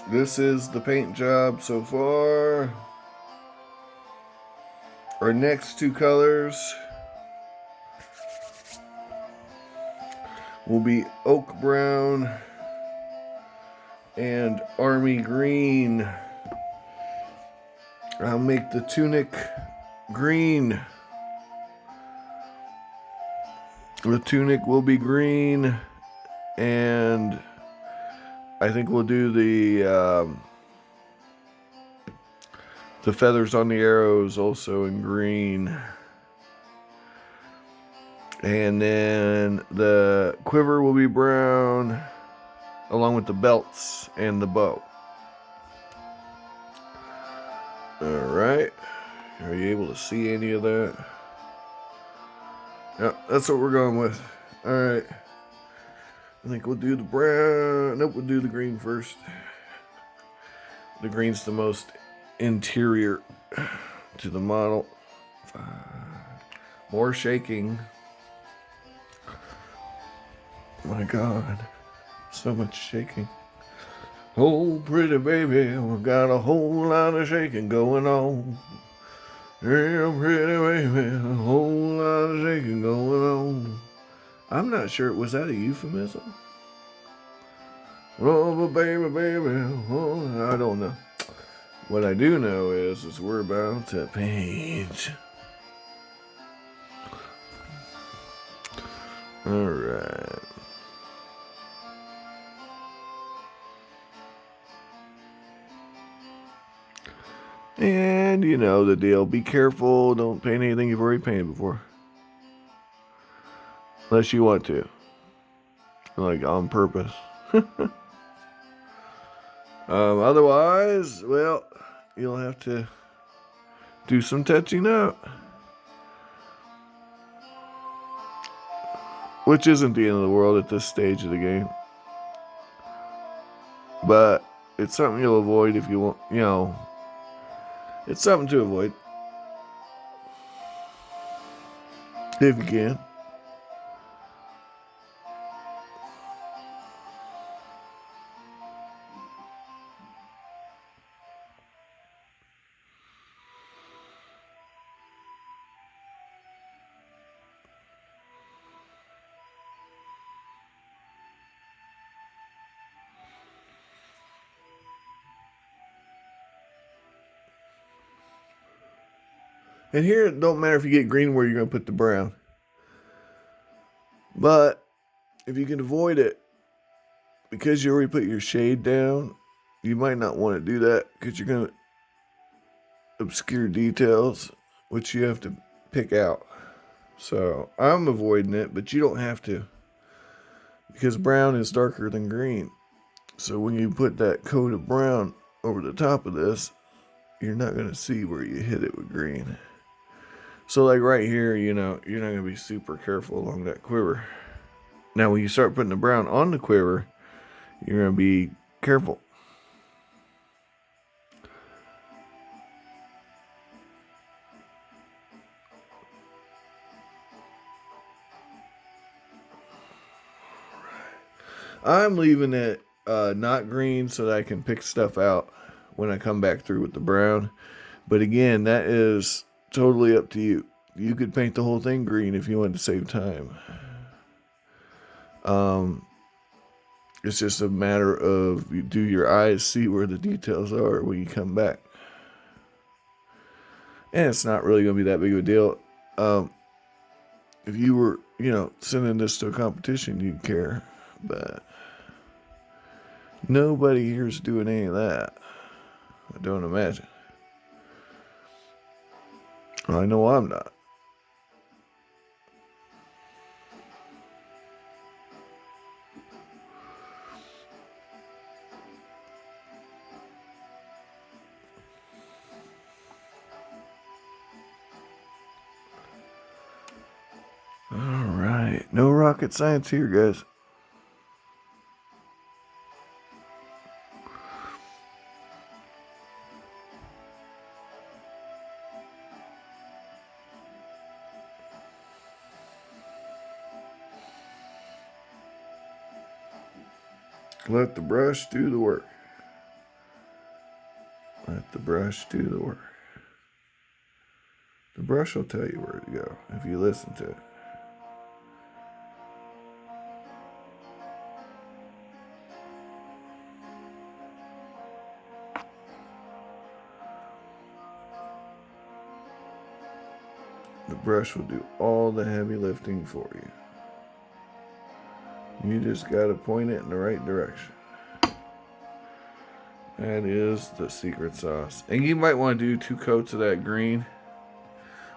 This is the paint job so far. Our next two colors will be oak brown and army green. I'll make the tunic green. The tunic will be green, and I think we'll do the feathers on the arrows also in green. And then the quiver will be brown, along with the belts and the bow. Alright. Are you able to see any of that? Yeah, that's what we're going with. Alright. I think we'll do the brown. Nope, we'll do the green first. The green's the most interior to the model. More shaking. My God. So much shaking. Oh, pretty baby, we got a whole lot of shaking going on. Yeah, pretty baby, a whole lot of shaking going on. I'm not sure, was that a euphemism? Oh, baby, oh, I don't know. What I do know is we're about to paint. Alright. And you know the deal. Be careful. Don't paint anything you've already painted before. Unless you want to. Like on purpose. Otherwise, well, you'll have to do some touching up. Which isn't the end of the world at this stage of the game. But it's something you'll avoid if you want, you know. It's something to avoid. If you can. And here, it don't matter if you get green where you're going to put the brown. But if you can avoid it, because you already put your shade down, you might not want to do that because you're going to obscure details, which you have to pick out. So I'm avoiding it, but you don't have to, because brown is darker than green. So when you put that coat of brown over the top of this, you're not going to see where you hit it with green. So like right here, you know, you're not going to be super careful along that quiver. Now when you start putting the brown on the quiver, you're going to be careful. I'm leaving it not green so that I can pick stuff out when I come back through with the brown. But again, that is totally up to you. You could paint the whole thing green if you want to save time. It's just a matter of, do your eyes see where the details are when you come back? And it's not really going to be that big of a deal. If you were, you know, sending this to a competition, you'd care. But nobody here's doing any of that. I don't imagine. I know I'm not. Alright. No rocket science here, guys. Let the brush do the work. the brush do the work. The brush will tell you where to go if you listen to it. The brush will do all the heavy lifting for you. You just got to point it in the right direction. That is the secret sauce. And you might want to do 2 coats of that green.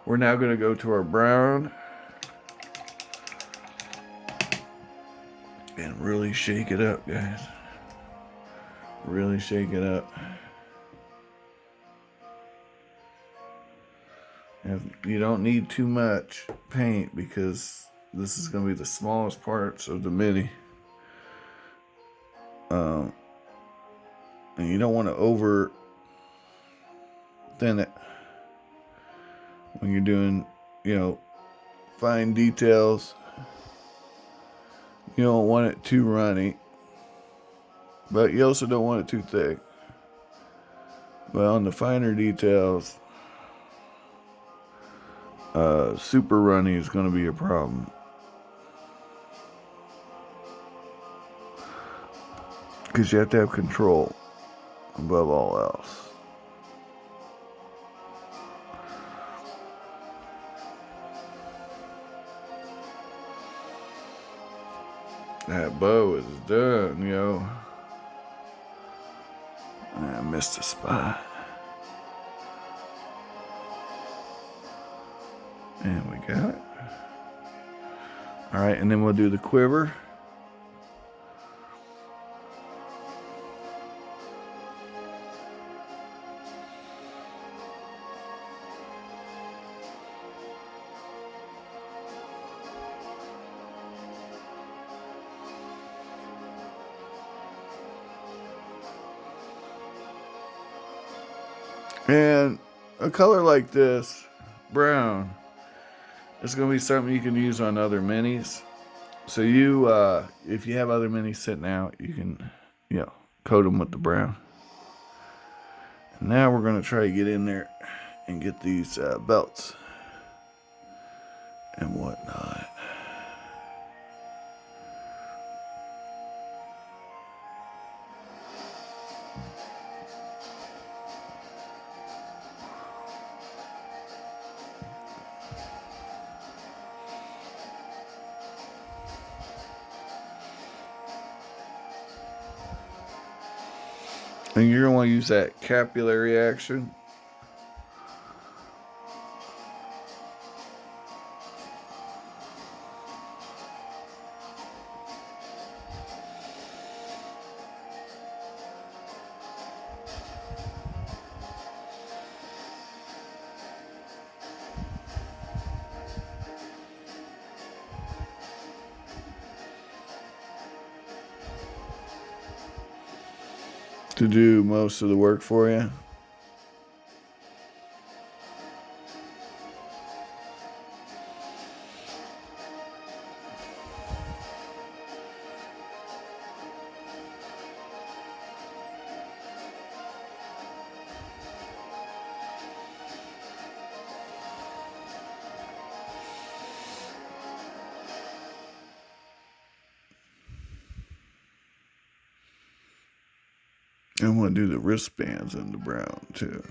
We're now going to go to our brown. And really shake it up, guys. Really shake it up. And you don't need too much paint because this is going to be the smallest parts of the mini. And you don't want to over thin it when you're doing, fine details. You don't want it too runny, but you also don't want it too thick. But on the finer details, super runny is going to be a problem. Because you have to have control above all else. That bow is done, yo. I missed a spot. And we got it. Alright, and then we'll do the quiver. And a color like this, brown, is going to be something you can use on other minis. So you, if you have other minis sitting out, you can, coat them with the brown. And now we're going to try to get in there and get these belts and whatnot. And you're going to want to use that capillary action. To do most of the work for you. I want to do the wristbands in the brown too.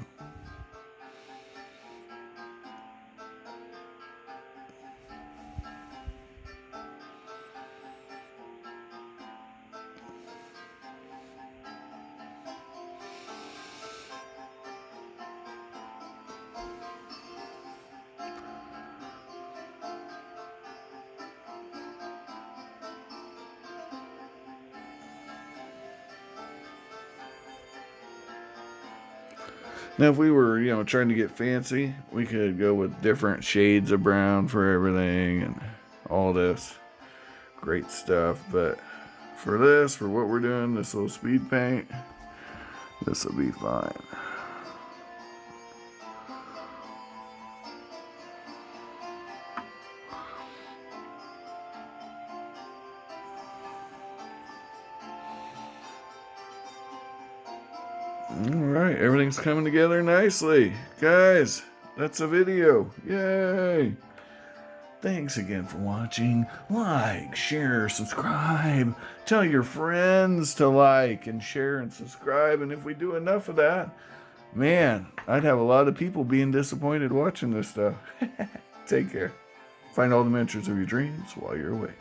Now, if we were, trying to get fancy, we could go with different shades of brown for everything and all this great stuff. But for this, for what we're doing, this little speed paint, this will be fine. Alright, everything's coming together nicely. Guys, that's a video. Yay! Thanks again for watching. Like, share, subscribe. Tell your friends to like and share and subscribe. And if we do enough of that, man, I'd have a lot of people being disappointed watching this stuff. Take care. Find all the miniatures of your dreams while you're away.